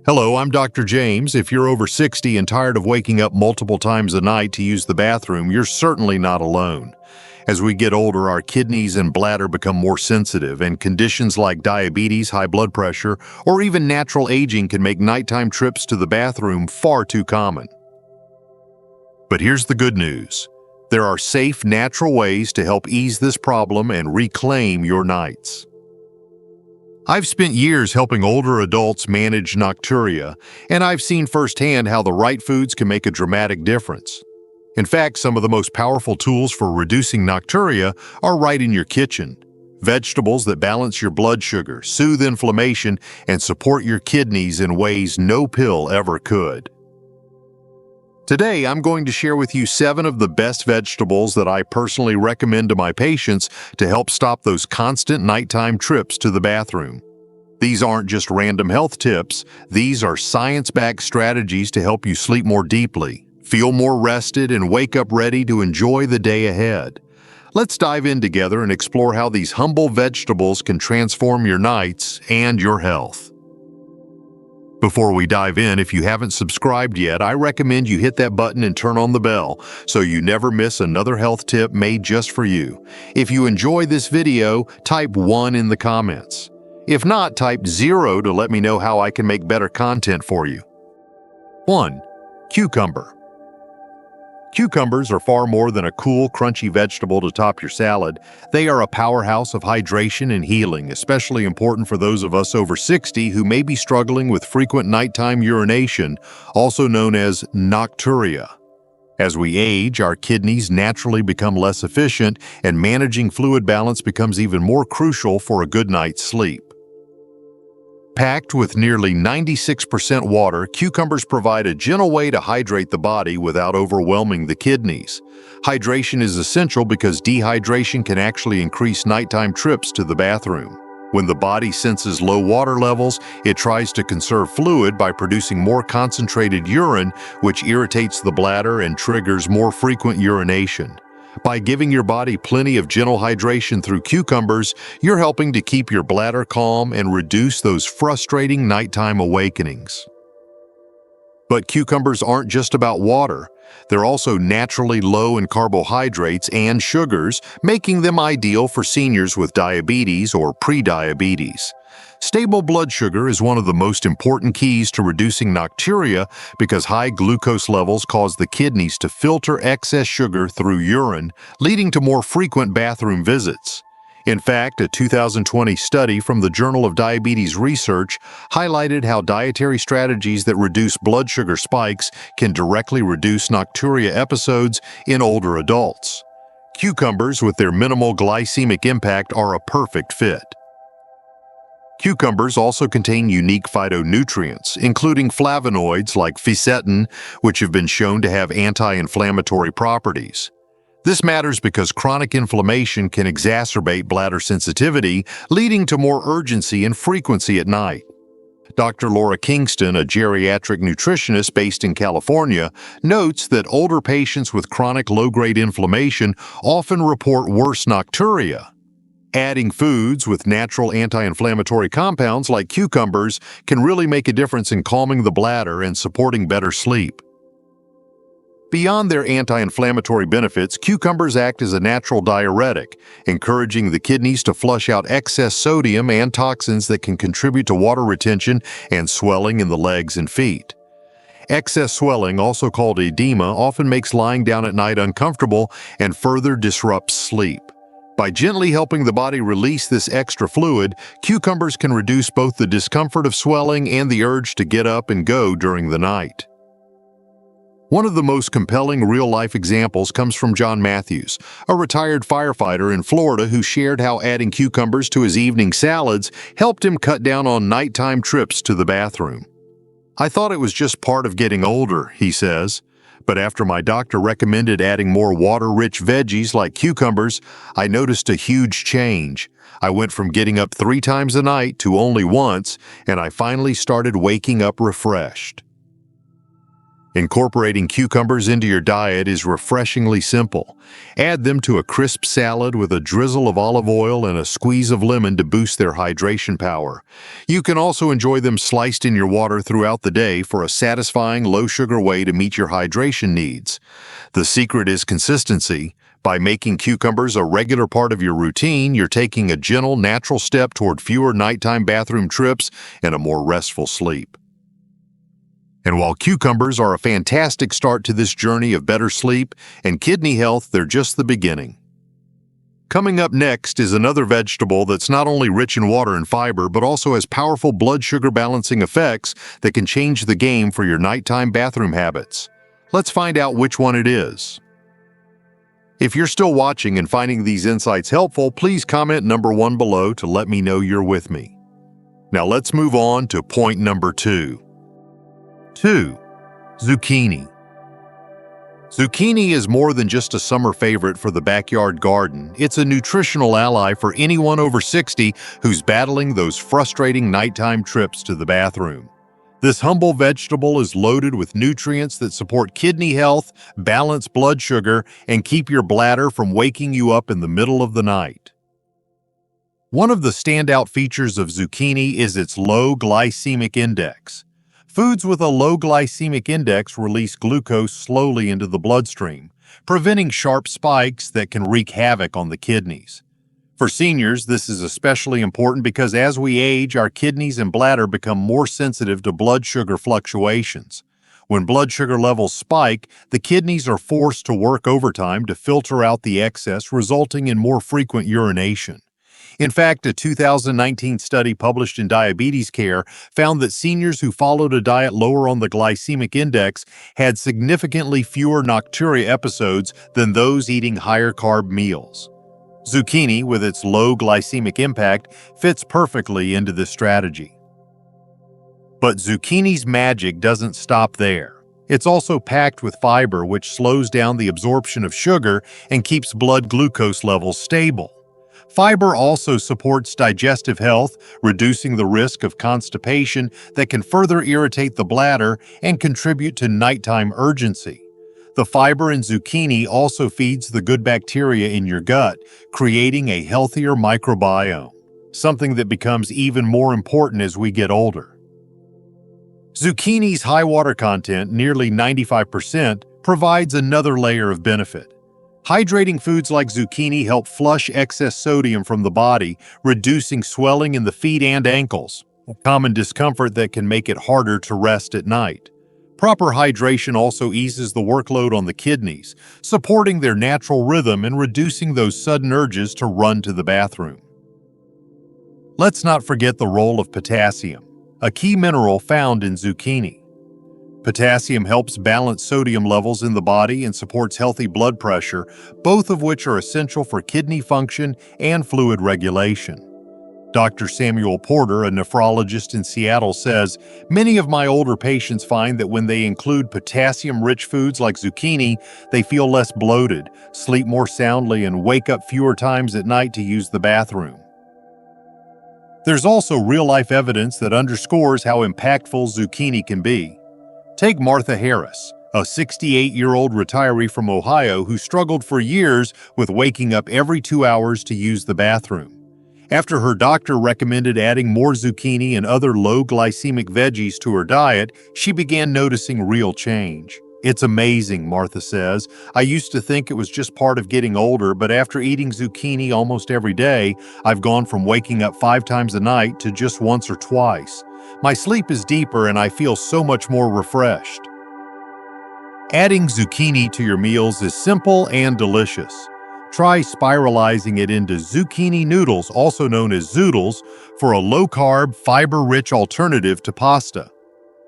Hello, I'm Dr. James. If you're over 60 and tired of waking up multiple times a night to use the bathroom, you're certainly not alone. As we get older, our kidneys and bladder become more sensitive, and conditions like diabetes, high blood pressure, or even natural aging can make nighttime trips to the bathroom far too common. But here's the good news. There are safe, natural ways to help ease this problem and reclaim your nights. I've spent years helping older adults manage nocturia, and I've seen firsthand how the right foods can make a dramatic difference. In fact, some of the most powerful tools for reducing nocturia are right in your kitchen. Vegetables that balance your blood sugar, soothe inflammation, and support your kidneys in ways no pill ever could. Today, I'm going to share with you 7 of the best vegetables that I personally recommend to my patients to help stop those constant nighttime trips to the bathroom. These aren't just random health tips. These are science-backed strategies to help you sleep more deeply, feel more rested, and wake up ready to enjoy the day ahead. Let's dive in together and explore how these humble vegetables can transform your nights and your health. Before we dive in, if you haven't subscribed yet, I recommend you hit that button and turn on the bell so you never miss another health tip made just for you. If you enjoy this video, type 1 in the comments. If not, type 0 to let me know how I can make better content for you. 1. Cucumber. Cucumbers are far more than a cool, crunchy vegetable to top your salad. They are a powerhouse of hydration and healing, especially important for those of us over 60 who may be struggling with frequent nighttime urination, also known as nocturia. As we age, our kidneys naturally become less efficient, and managing fluid balance becomes even more crucial for a good night's sleep. Packed with nearly 96% water, cucumbers provide a gentle way to hydrate the body without overwhelming the kidneys. Hydration is essential because dehydration can actually increase nighttime trips to the bathroom. When the body senses low water levels, it tries to conserve fluid by producing more concentrated urine, which irritates the bladder and triggers more frequent urination. By giving your body plenty of gentle hydration through cucumbers, you're helping to keep your bladder calm and reduce those frustrating nighttime awakenings. But cucumbers aren't just about water. They're also naturally low in carbohydrates and sugars, making them ideal for seniors with diabetes or prediabetes. Stable blood sugar is one of the most important keys to reducing nocturia because high glucose levels cause the kidneys to filter excess sugar through urine, leading to more frequent bathroom visits. In fact, a 2020 study from the Journal of Diabetes Research highlighted how dietary strategies that reduce blood sugar spikes can directly reduce nocturia episodes in older adults. Cucumbers, with their minimal glycemic impact, are a perfect fit. Cucumbers also contain unique phytonutrients, including flavonoids like fisetin, which have been shown to have anti-inflammatory properties. This matters because chronic inflammation can exacerbate bladder sensitivity, leading to more urgency and frequency at night. Dr. Laura Kingston, a geriatric nutritionist based in California, notes that older patients with chronic low-grade inflammation often report worse nocturia. Adding foods with natural anti-inflammatory compounds like cucumbers can really make a difference in calming the bladder and supporting better sleep. Beyond their anti-inflammatory benefits, cucumbers act as a natural diuretic, encouraging the kidneys to flush out excess sodium and toxins that can contribute to water retention and swelling in the legs and feet. Excess swelling, also called edema, often makes lying down at night uncomfortable and further disrupts sleep. By gently helping the body release this extra fluid, cucumbers can reduce both the discomfort of swelling and the urge to get up and go during the night. One of the most compelling real-life examples comes from John Matthews, a retired firefighter in Florida who shared how adding cucumbers to his evening salads helped him cut down on nighttime trips to the bathroom. "I thought it was just part of getting older," he says. "But after my doctor recommended adding more water-rich veggies like cucumbers, I noticed a huge change. I went from getting up 3 times a night to only once, and I finally started waking up refreshed." Incorporating cucumbers into your diet is refreshingly simple. Add them to a crisp salad with a drizzle of olive oil and a squeeze of lemon to boost their hydration power. You can also enjoy them sliced in your water throughout the day for a satisfying, low-sugar way to meet your hydration needs. The secret is consistency. By making cucumbers a regular part of your routine, you're taking a gentle, natural step toward fewer nighttime bathroom trips and a more restful sleep. And while cucumbers are a fantastic start to this journey of better sleep and kidney health, they're just the beginning. Coming up next is another vegetable that's not only rich in water and fiber, but also has powerful blood sugar balancing effects that can change the game for your nighttime bathroom habits. Let's find out which one it is. If you're still watching and finding these insights helpful, please comment number 1 below to let me know you're with me. Now let's move on to point number 2. 2. Zucchini. Zucchini is more than just a summer favorite for the backyard garden. It's a nutritional ally for anyone over 60 who's battling those frustrating nighttime trips to the bathroom. This humble vegetable is loaded with nutrients that support kidney health, balance blood sugar, and keep your bladder from waking you up in the middle of the night. One of the standout features of zucchini is its low glycemic index. Foods with a low glycemic index release glucose slowly into the bloodstream, preventing sharp spikes that can wreak havoc on the kidneys. For seniors, this is especially important because as we age, our kidneys and bladder become more sensitive to blood sugar fluctuations. When blood sugar levels spike, the kidneys are forced to work overtime to filter out the excess, resulting in more frequent urination. In fact, a 2019 study published in Diabetes Care found that seniors who followed a diet lower on the glycemic index had significantly fewer nocturia episodes than those eating higher carb meals. Zucchini, with its low glycemic impact, fits perfectly into this strategy. But zucchini's magic doesn't stop there. It's also packed with fiber, which slows down the absorption of sugar and keeps blood glucose levels stable. Fiber also supports digestive health, reducing the risk of constipation that can further irritate the bladder and contribute to nighttime urgency. The fiber in zucchini also feeds the good bacteria in your gut, creating a healthier microbiome, something that becomes even more important as we get older. Zucchini's high water content, nearly 95%, provides another layer of benefit. Hydrating foods like zucchini help flush excess sodium from the body, reducing swelling in the feet and ankles, a common discomfort that can make it harder to rest at night. Proper hydration also eases the workload on the kidneys, supporting their natural rhythm and reducing those sudden urges to run to the bathroom. Let's not forget the role of potassium, a key mineral found in zucchini. Potassium helps balance sodium levels in the body and supports healthy blood pressure, both of which are essential for kidney function and fluid regulation. Dr. Samuel Porter, a nephrologist in Seattle, says, "Many of my older patients find that when they include potassium-rich foods like zucchini, they feel less bloated, sleep more soundly, and wake up fewer times at night to use the bathroom." There's also real-life evidence that underscores how impactful zucchini can be. Take Martha Harris, a 68-year-old retiree from Ohio who struggled for years with waking up every 2 hours to use the bathroom. After her doctor recommended adding more zucchini and other low glycemic veggies to her diet, she began noticing real change. "It's amazing," Martha says. "I used to think it was just part of getting older, but after eating zucchini almost every day, I've gone from waking up 5 times a night to just once or twice. My sleep is deeper and I feel so much more refreshed." Adding zucchini to your meals is simple and delicious. Try spiralizing it into zucchini noodles, also known as zoodles, for a low-carb, fiber-rich alternative to pasta.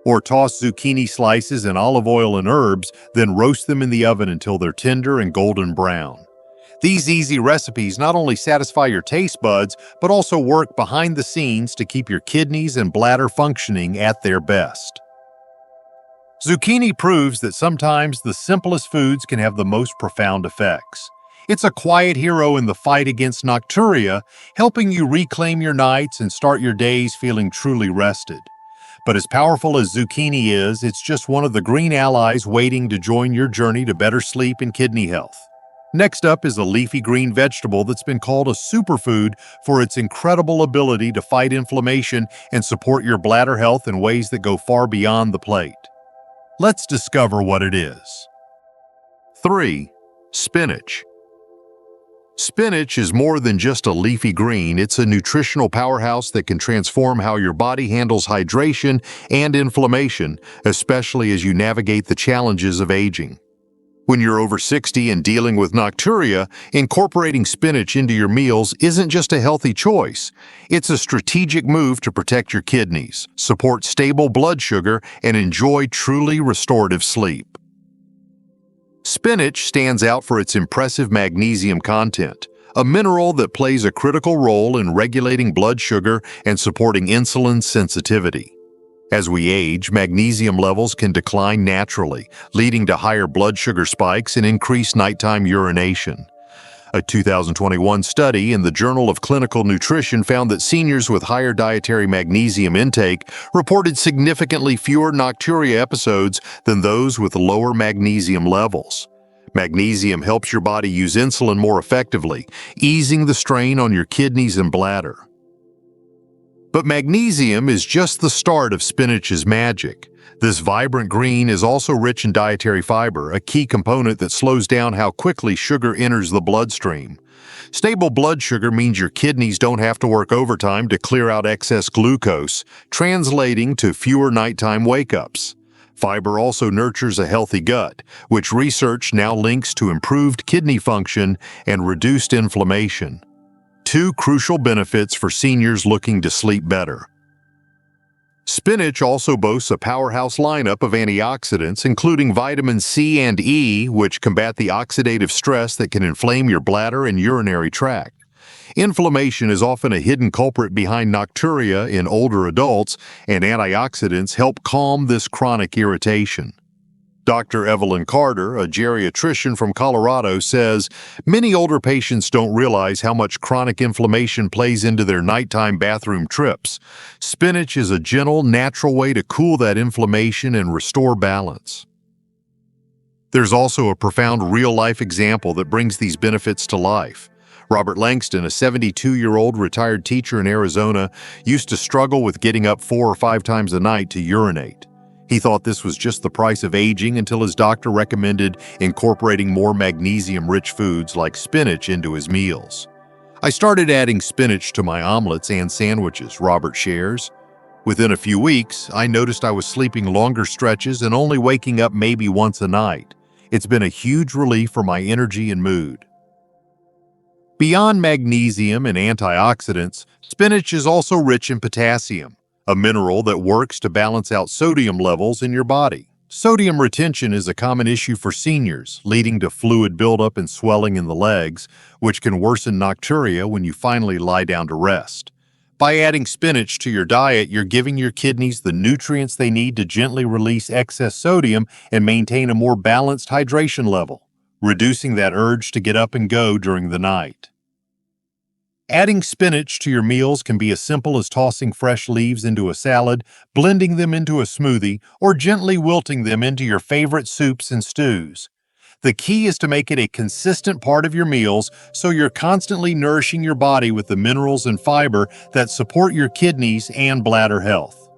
Or toss zucchini slices in olive oil and herbs, then roast them in the oven until they're tender and golden brown. These easy recipes not only satisfy your taste buds, but also work behind the scenes to keep your kidneys and bladder functioning at their best. Zucchini proves that sometimes the simplest foods can have the most profound effects. It's a quiet hero in the fight against Nocturia, helping you reclaim your nights and start your days feeling truly rested. But as powerful as zucchini is, it's just one of the green allies waiting to join your journey to better sleep and kidney health. Next up is a leafy green vegetable that's been called a superfood for its incredible ability to fight inflammation and support your bladder health in ways that go far beyond the plate. Let's discover what it is. 3. Spinach. Spinach is more than just a leafy green. It's a nutritional powerhouse that can transform how your body handles hydration and inflammation, especially as you navigate the challenges of aging. When you're over 60 and dealing with Nocturia, incorporating spinach into your meals isn't just a healthy choice. It's a strategic move to protect your kidneys, support stable blood sugar, and enjoy truly restorative sleep. Spinach stands out for its impressive magnesium content, a mineral that plays a critical role in regulating blood sugar and supporting insulin sensitivity. As we age, magnesium levels can decline naturally, leading to higher blood sugar spikes and increased nighttime urination. A 2021 study in the Journal of Clinical Nutrition found that seniors with higher dietary magnesium intake reported significantly fewer nocturia episodes than those with lower magnesium levels. Magnesium helps your body use insulin more effectively, easing the strain on your kidneys and bladder. But magnesium is just the start of spinach's magic. This vibrant green is also rich in dietary fiber, a key component that slows down how quickly sugar enters the bloodstream. Stable blood sugar means your kidneys don't have to work overtime to clear out excess glucose, translating to fewer nighttime wake-ups. Fiber also nurtures a healthy gut, which research now links to improved kidney function and reduced inflammation. Two crucial benefits for seniors looking to sleep better. Spinach also boasts a powerhouse lineup of antioxidants, including vitamin C and E, which combat the oxidative stress that can inflame your bladder and urinary tract. Inflammation is often a hidden culprit behind nocturia in older adults, and antioxidants help calm this chronic irritation. Dr. Evelyn Carter, a geriatrician from Colorado, says many older patients don't realize how much chronic inflammation plays into their nighttime bathroom trips. Spinach is a gentle, natural way to cool that inflammation and restore balance. There's also a profound real-life example that brings these benefits to life. Robert Langston, a 72-year-old retired teacher in Arizona, used to struggle with getting up 4 or 5 times a night to urinate. He thought this was just the price of aging until his doctor recommended incorporating more magnesium-rich foods like spinach into his meals. "I started adding spinach to my omelets and sandwiches," Robert shares. "Within a few weeks, I noticed I was sleeping longer stretches and only waking up maybe once a night. It's been a huge relief for my energy and mood." Beyond magnesium and antioxidants, spinach is also rich in potassium, a mineral that works to balance out sodium levels in your body. Sodium retention is a common issue for seniors, leading to fluid buildup and swelling in the legs, which can worsen nocturia when you finally lie down to rest. By adding spinach to your diet, you're giving your kidneys the nutrients they need to gently release excess sodium and maintain a more balanced hydration level, reducing that urge to get up and go during the night. Adding spinach to your meals can be as simple as tossing fresh leaves into a salad, blending them into a smoothie, or gently wilting them into your favorite soups and stews. The key is to make it a consistent part of your meals so you're constantly nourishing your body with the minerals and fiber that support your kidneys and bladder health.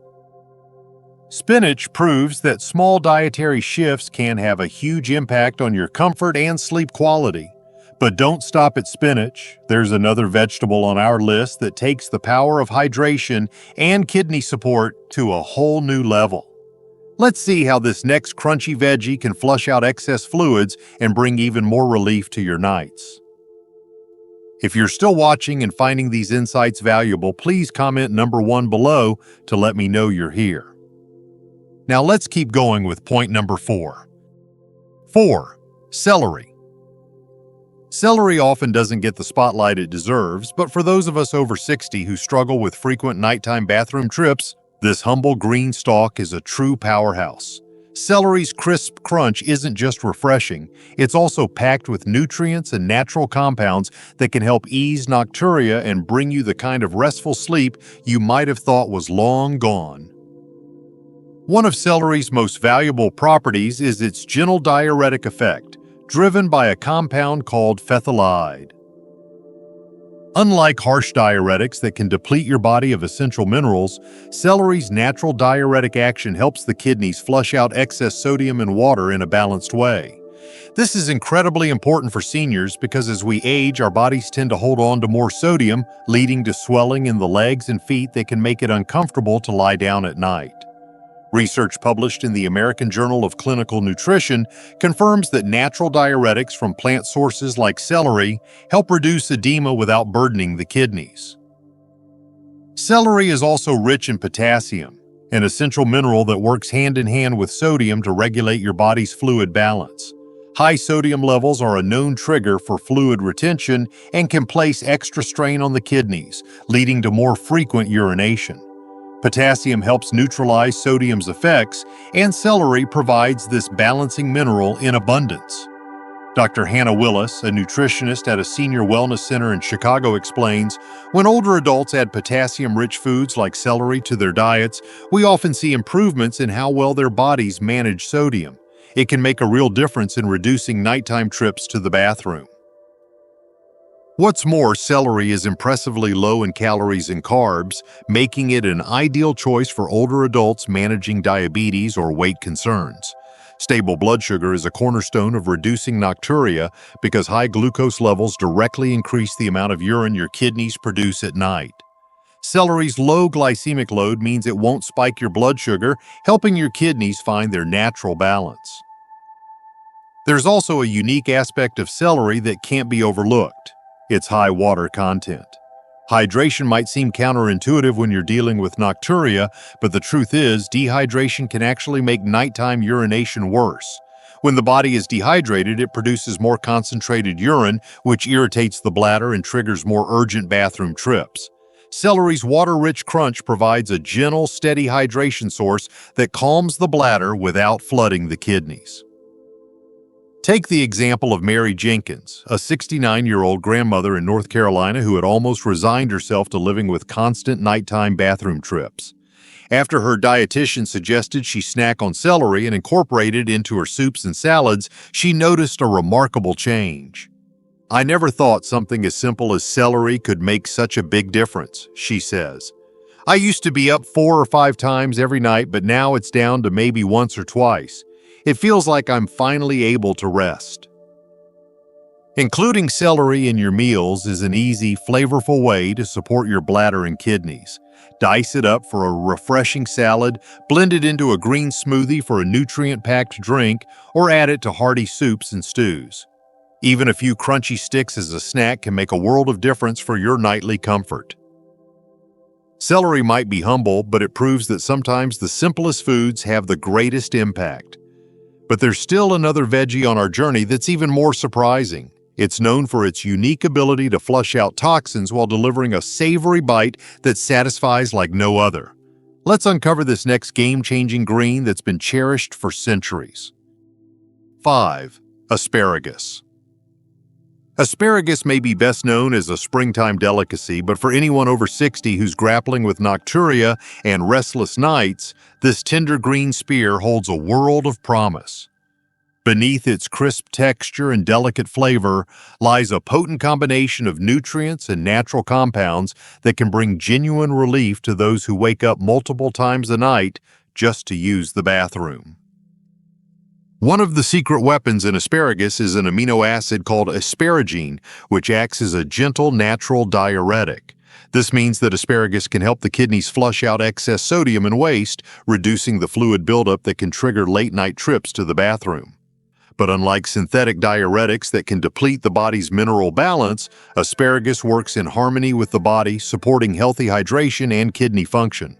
Spinach proves that small dietary shifts can have a huge impact on your comfort and sleep quality. But don't stop at spinach. There's another vegetable on our list that takes the power of hydration and kidney support to a whole new level. Let's see how this next crunchy veggie can flush out excess fluids and bring even more relief to your nights. If you're still watching and finding these insights valuable, please comment number 1 below to let me know you're here. Now let's keep going with point number 4. 4. Celery. Celery often doesn't get the spotlight it deserves, but for those of us over 60 who struggle with frequent nighttime bathroom trips, this humble green stalk is a true powerhouse. Celery's crisp crunch isn't just refreshing, it's also packed with nutrients and natural compounds that can help ease nocturia and bring you the kind of restful sleep you might have thought was long gone. One of celery's most valuable properties is its gentle diuretic effect, driven by a compound called phthalate. Unlike harsh diuretics that can deplete your body of essential minerals, celery's natural diuretic action helps the kidneys flush out excess sodium and water in a balanced way. This is incredibly important for seniors because as we age, our bodies tend to hold on to more sodium, leading to swelling in the legs and feet that can make it uncomfortable to lie down at night. Research published in the American Journal of Clinical Nutrition confirms that natural diuretics from plant sources like celery help reduce edema without burdening the kidneys. Celery is also rich in potassium, an essential mineral that works hand in hand with sodium to regulate your body's fluid balance. High sodium levels are a known trigger for fluid retention and can place extra strain on the kidneys, leading to more frequent urination. Potassium helps neutralize sodium's effects, and celery provides this balancing mineral in abundance. Dr. Hannah Willis, a nutritionist at a senior wellness center in Chicago, explains, when older adults add potassium-rich foods like celery to their diets, we often see improvements in how well their bodies manage sodium. It can make a real difference in reducing nighttime trips to the bathroom. What's more, celery is impressively low in calories and carbs, making it an ideal choice for older adults managing diabetes or weight concerns. Stable blood sugar is a cornerstone of reducing nocturia because high glucose levels directly increase the amount of urine your kidneys produce at night. Celery's low glycemic load means it won't spike your blood sugar, helping your kidneys find their natural balance. There's also a unique aspect of celery that can't be overlooked. Its high water content. Hydration might seem counterintuitive when you're dealing with nocturia, but the truth is, dehydration can actually make nighttime urination worse. When the body is dehydrated, it produces more concentrated urine, which irritates the bladder and triggers more urgent bathroom trips. Celery's water-rich crunch provides a gentle, steady hydration source that calms the bladder without flooding the kidneys. Take the example of Mary Jenkins, a 69-year-old grandmother in North Carolina who had almost resigned herself to living with constant nighttime bathroom trips. After her dietitian suggested she snack on celery and incorporate it into her soups and salads, she noticed a remarkable change. "I never thought something as simple as celery could make such a big difference," she says. "I used to be up 4 or 5 times every night, but now it's down to maybe once or twice. It feels like I'm finally able to rest." Including celery in your meals is an easy, flavorful way to support your bladder and kidneys. Dice it up for a refreshing salad, blend it into a green smoothie for a nutrient-packed drink, or add it to hearty soups and stews. Even a few crunchy sticks as a snack can make a world of difference for your nightly comfort. Celery might be humble, but it proves that sometimes the simplest foods have the greatest impact. But there's still another veggie on our journey that's even more surprising. It's known for its unique ability to flush out toxins while delivering a savory bite that satisfies like no other. Let's uncover this next game-changing green that's been cherished for centuries. 5. Asparagus. Asparagus may be best known as a springtime delicacy, but for anyone over 60 who's grappling with nocturia and restless nights, this tender green spear holds a world of promise. Beneath its crisp texture and delicate flavor lies a potent combination of nutrients and natural compounds that can bring genuine relief to those who wake up multiple times a night just to use the bathroom. One of the secret weapons in asparagus is an amino acid called asparagine, which acts as a gentle, natural diuretic. This means that asparagus can help the kidneys flush out excess sodium and waste, reducing the fluid buildup that can trigger late-night trips to the bathroom. But unlike synthetic diuretics that can deplete the body's mineral balance, asparagus works in harmony with the body, supporting healthy hydration and kidney function.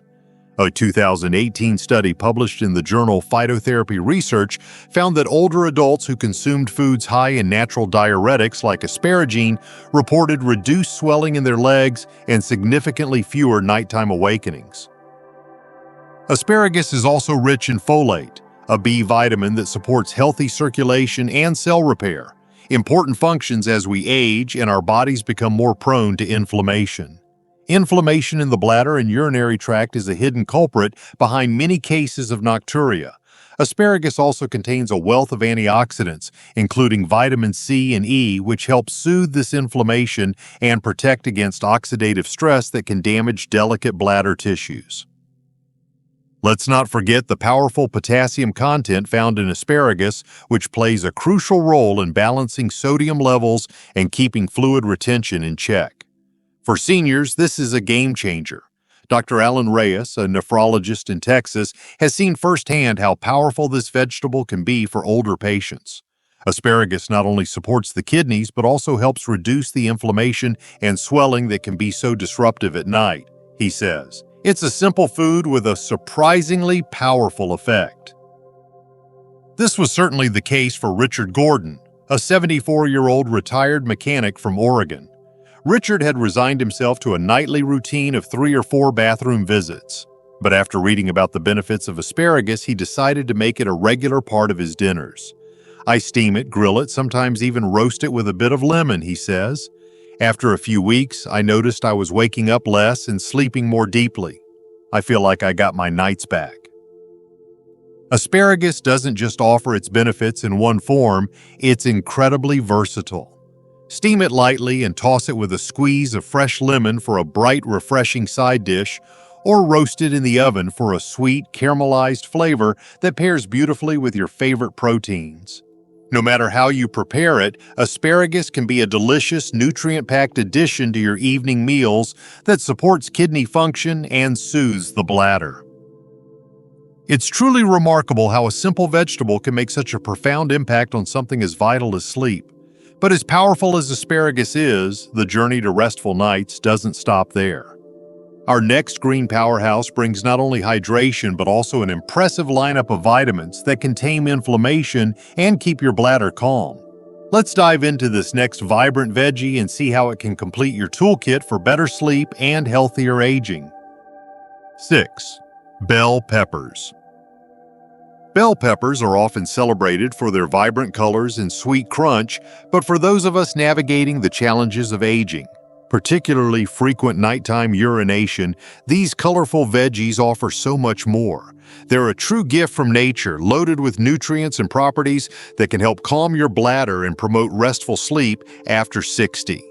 A 2018 study published in the journal Phytotherapy Research found that older adults who consumed foods high in natural diuretics like asparagine reported reduced swelling in their legs and significantly fewer nighttime awakenings. Asparagus is also rich in folate, a B vitamin that supports healthy circulation and cell repair, important functions as we age and our bodies become more prone to inflammation. Inflammation in the bladder and urinary tract is a hidden culprit behind many cases of nocturia. Asparagus also contains a wealth of antioxidants, including vitamin C and E, which help soothe this inflammation and protect against oxidative stress that can damage delicate bladder tissues. Let's not forget the powerful potassium content found in asparagus, which plays a crucial role in balancing sodium levels and keeping fluid retention in check. For seniors, this is a game changer. Dr. Alan Reyes, a nephrologist in Texas, has seen firsthand how powerful this vegetable can be for older patients. Asparagus not only supports the kidneys, but also helps reduce the inflammation and swelling that can be so disruptive at night, he says. It's a simple food with a surprisingly powerful effect. This was certainly the case for Richard Gordon, a 74-year-old retired mechanic from Oregon. Richard had resigned himself to a nightly routine of 3 or 4 bathroom visits. But after reading about the benefits of asparagus, he decided to make it a regular part of his dinners. I steam it, grill it, sometimes even roast it with a bit of lemon, he says. After a few weeks, I noticed I was waking up less and sleeping more deeply. I feel like I got my nights back. Asparagus doesn't just offer its benefits in one form, it's incredibly versatile. Steam it lightly and toss it with a squeeze of fresh lemon for a bright, refreshing side dish, or roast it in the oven for a sweet, caramelized flavor that pairs beautifully with your favorite proteins. No matter how you prepare it, asparagus can be a delicious, nutrient-packed addition to your evening meals that supports kidney function and soothes the bladder. It's truly remarkable how a simple vegetable can make such a profound impact on something as vital as sleep. But as powerful as asparagus is, the journey to restful nights doesn't stop there. Our next green powerhouse brings not only hydration but also an impressive lineup of vitamins that can tame inflammation and keep your bladder calm. Let's dive into this next vibrant veggie and see how it can complete your toolkit for better sleep and healthier aging. 6. Bell peppers. Bell peppers are often celebrated for their vibrant colors and sweet crunch, but for those of us navigating the challenges of aging, particularly frequent nighttime urination, these colorful veggies offer so much more. They're a true gift from nature, loaded with nutrients and properties that can help calm your bladder and promote restful sleep after 60.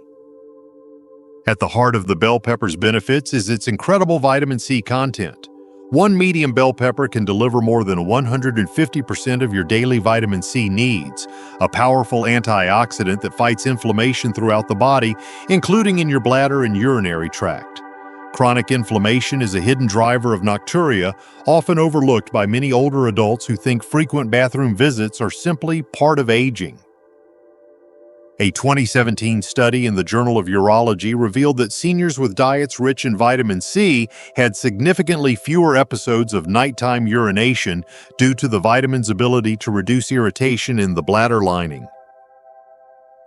At the heart of the bell pepper's benefits is its incredible vitamin C content. One medium bell pepper can deliver more than 150% of your daily vitamin C needs, a powerful antioxidant that fights inflammation throughout the body, including in your bladder and urinary tract. Chronic inflammation is a hidden driver of nocturia, often overlooked by many older adults who think frequent bathroom visits are simply part of aging. A 2017 study in the Journal of Urology revealed that seniors with diets rich in vitamin C had significantly fewer episodes of nighttime urination due to the vitamin's ability to reduce irritation in the bladder lining.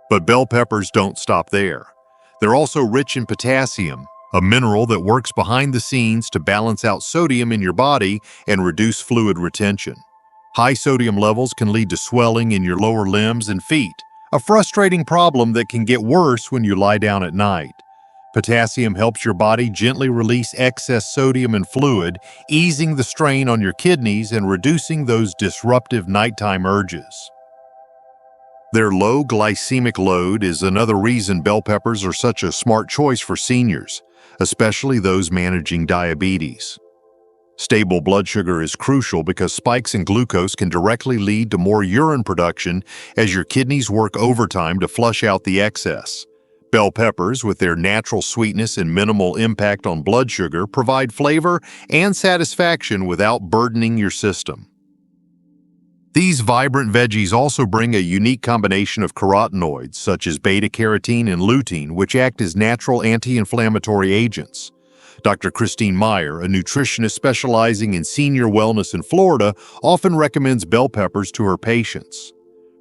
But bell peppers don't stop there. They're also rich in potassium, a mineral that works behind the scenes to balance out sodium in your body and reduce fluid retention. High sodium levels can lead to swelling in your lower limbs and feet, a frustrating problem that can get worse when you lie down at night. Potassium helps your body gently release excess sodium and fluid, easing the strain on your kidneys and reducing those disruptive nighttime urges. Their low glycemic load is another reason bell peppers are such a smart choice for seniors, especially those managing diabetes. Stable blood sugar is crucial because spikes in glucose can directly lead to more urine production as your kidneys work overtime to flush out the excess. Bell peppers, with their natural sweetness and minimal impact on blood sugar, provide flavor and satisfaction without burdening your system. These vibrant veggies also bring a unique combination of carotenoids, such as beta-carotene and lutein, which act as natural anti-inflammatory agents. Dr. Christine Meyer, a nutritionist specializing in senior wellness in Florida, often recommends bell peppers to her patients.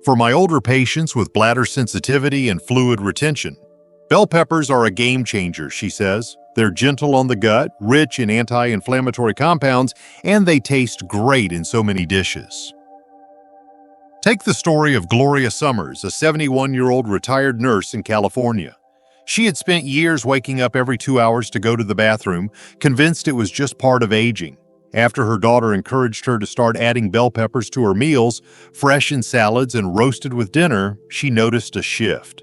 For my older patients with bladder sensitivity and fluid retention, bell peppers are a game changer, she says. They're gentle on the gut, rich in anti-inflammatory compounds, and they taste great in so many dishes. Take the story of Gloria Summers, a 71-year-old retired nurse in California. She had spent years waking up every 2 hours to go to the bathroom, convinced it was just part of aging. After her daughter encouraged her to start adding bell peppers to her meals, fresh in salads and roasted with dinner, she noticed a shift.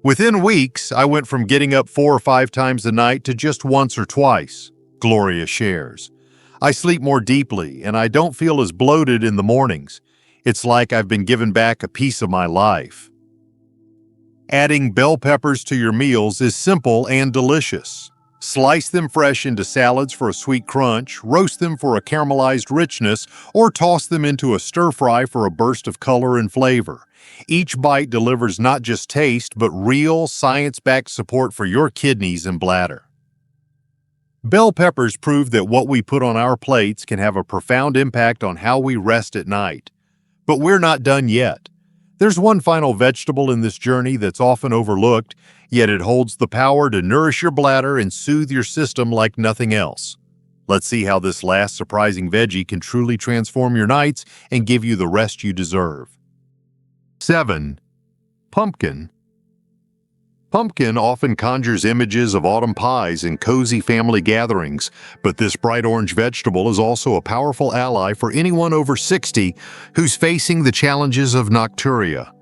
Within weeks, I went from getting up 4 or 5 times a night to just once or twice, Gloria shares. I sleep more deeply, and I don't feel as bloated in the mornings. It's like I've been given back a piece of my life. Adding bell peppers to your meals is simple and delicious. Slice them fresh into salads for a sweet crunch, roast them for a caramelized richness, or toss them into a stir-fry for a burst of color and flavor. Each bite delivers not just taste, but real, science-backed support for your kidneys and bladder. Bell peppers prove that what we put on our plates can have a profound impact on how we rest at night. But we're not done yet. There's one final vegetable in this journey that's often overlooked, yet it holds the power to nourish your bladder and soothe your system like nothing else. Let's see how this last surprising veggie can truly transform your nights and give you the rest you deserve. 7. Pumpkin. Pumpkin often conjures images of autumn pies and cozy family gatherings, but this bright orange vegetable is also a powerful ally for anyone over 60 who's facing the challenges of nocturia.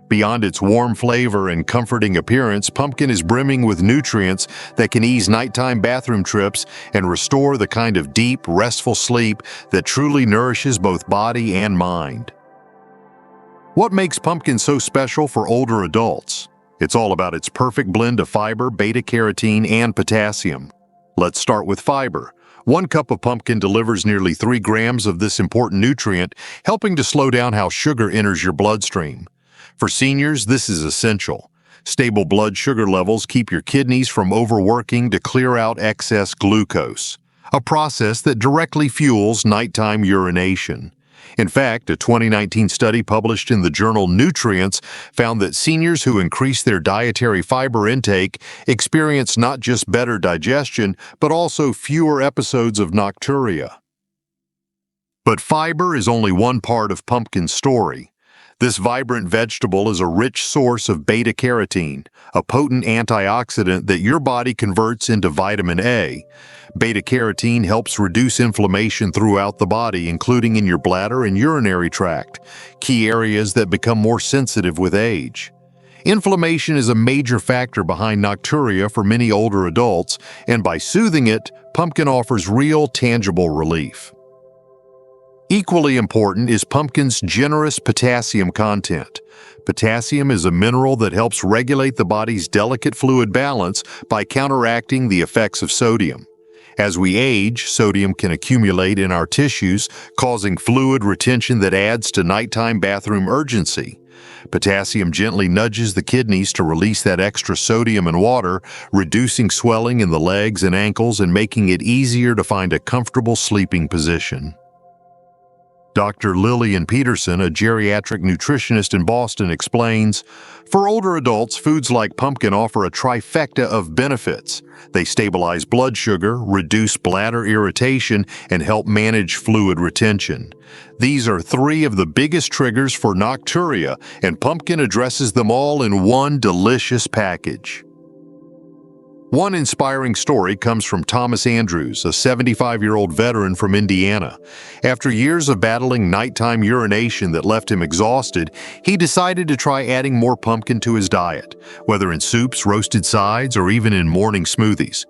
Beyond its warm flavor and comforting appearance, pumpkin is brimming with nutrients that can ease nighttime bathroom trips and restore the kind of deep, restful sleep that truly nourishes both body and mind. What makes pumpkin so special for older adults? It's all about its perfect blend of fiber, beta-carotene, and potassium. Let's start with fiber. 1 cup of pumpkin delivers nearly 3 grams of this important nutrient, helping to slow down how sugar enters your bloodstream. For seniors, this is essential. Stable blood sugar levels keep your kidneys from overworking to clear out excess glucose, a process that directly fuels nighttime urination. In fact, a 2019 study published in the journal Nutrients found that seniors who increase their dietary fiber intake experience not just better digestion, but also fewer episodes of nocturia. But fiber is only one part of pumpkin's story. This vibrant vegetable is a rich source of beta-carotene, a potent antioxidant that your body converts into vitamin A. Beta-carotene helps reduce inflammation throughout the body, including in your bladder and urinary tract, key areas that become more sensitive with age. Inflammation is a major factor behind nocturia for many older adults, and by soothing it, pumpkin offers real, tangible relief. Equally important is pumpkin's generous potassium content. Potassium is a mineral that helps regulate the body's delicate fluid balance by counteracting the effects of sodium. As we age, sodium can accumulate in our tissues, causing fluid retention that adds to nighttime bathroom urgency. Potassium gently nudges the kidneys to release that extra sodium and water, reducing swelling in the legs and ankles and making it easier to find a comfortable sleeping position. Dr. Lillian Peterson, a geriatric nutritionist in Boston, explains, "For older adults, foods like pumpkin offer a trifecta of benefits. They stabilize blood sugar, reduce bladder irritation, and help manage fluid retention. These are 3 of the biggest triggers for nocturia, and pumpkin addresses them all in one delicious package." One inspiring story comes from Thomas Andrews, a 75-year-old veteran from Indiana. After years of battling nighttime urination that left him exhausted, he decided to try adding more pumpkin to his diet, whether in soups, roasted sides, or even in morning smoothies.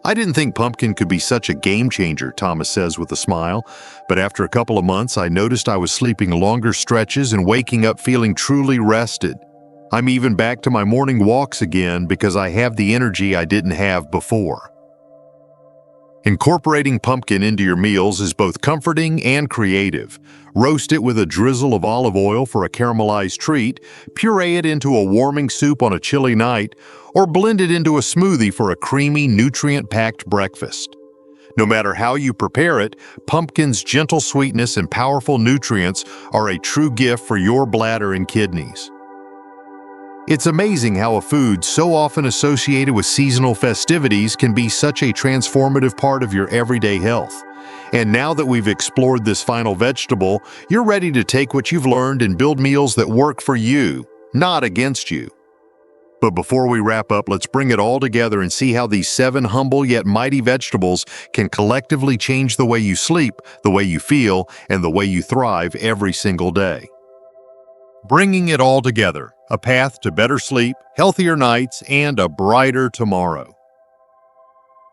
"I didn't think pumpkin could be such a game changer," Thomas says with a smile, "but after a couple of months, I noticed I was sleeping longer stretches and waking up feeling truly rested. I'm even back to my morning walks again because I have the energy I didn't have before." Incorporating pumpkin into your meals is both comforting and creative. Roast it with a drizzle of olive oil for a caramelized treat, puree it into a warming soup on a chilly night, or blend it into a smoothie for a creamy, nutrient-packed breakfast. No matter how you prepare it, pumpkin's gentle sweetness and powerful nutrients are a true gift for your bladder and kidneys. It's amazing how a food so often associated with seasonal festivities can be such a transformative part of your everyday health. And now that we've explored this final vegetable, you're ready to take what you've learned and build meals that work for you, not against you. But before we wrap up, let's bring it all together and see how these 7 humble yet mighty vegetables can collectively change the way you sleep, the way you feel, and the way you thrive every single day. Bringing it all together, a path to better sleep, healthier nights, and a brighter tomorrow.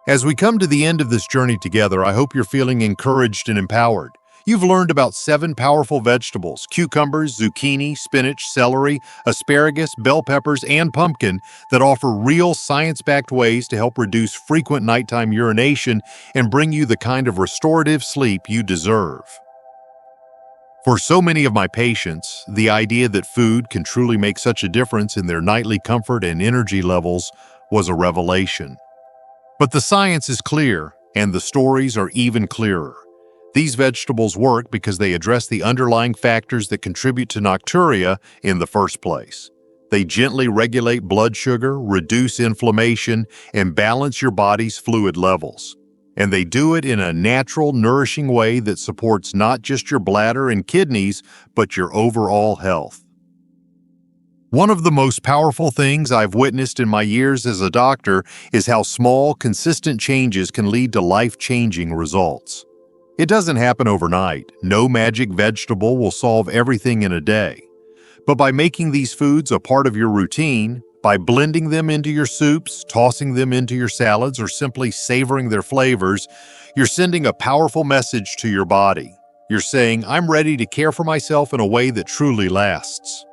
As we come to the end of this journey together, I hope you're feeling encouraged and empowered. You've learned about 7 powerful vegetables: cucumbers, zucchini, spinach, celery, asparagus, bell peppers, and pumpkin, that offer real science-backed ways to help reduce frequent nighttime urination and bring you the kind of restorative sleep you deserve. For so many of my patients, the idea that food can truly make such a difference in their nightly comfort and energy levels was a revelation. But the science is clear, and the stories are even clearer. These vegetables work because they address the underlying factors that contribute to nocturia in the first place. They gently regulate blood sugar, reduce inflammation, and balance your body's fluid levels. And they do it in a natural, nourishing way that supports not just your bladder and kidneys, but your overall health. One of the most powerful things I've witnessed in my years as a doctor is how small, consistent changes can lead to life-changing results. It doesn't happen overnight. No magic vegetable will solve everything in a day. But by making these foods a part of your routine, by blending them into your soups, tossing them into your salads, or simply savoring their flavors, you're sending a powerful message to your body. You're saying, "I'm ready to care for myself in a way that truly lasts."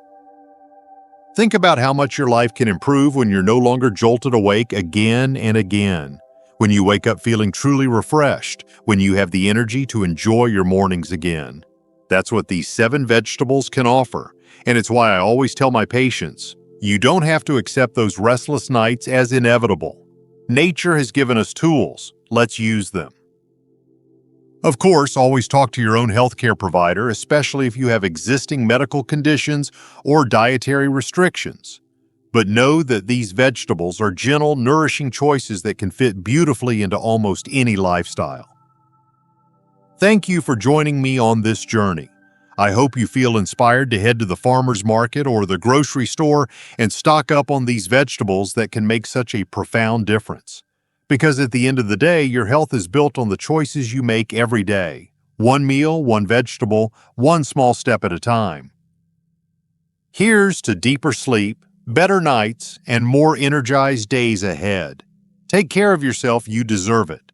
Think about how much your life can improve when you're no longer jolted awake again and again. When you wake up feeling truly refreshed, when you have the energy to enjoy your mornings again. That's what these 7 vegetables can offer, and it's why I always tell my patients, you don't have to accept those restless nights as inevitable. Nature has given us tools. Let's use them. Of course, always talk to your own healthcare provider, especially if you have existing medical conditions or dietary restrictions. But know that these vegetables are gentle, nourishing choices that can fit beautifully into almost any lifestyle. Thank you for joining me on this journey. I hope you feel inspired to head to the farmer's market or the grocery store and stock up on these vegetables that can make such a profound difference. Because at the end of the day, your health is built on the choices you make every day. One meal, one vegetable, one small step at a time. Here's to deeper sleep, better nights, and more energized days ahead. Take care of yourself, you deserve it.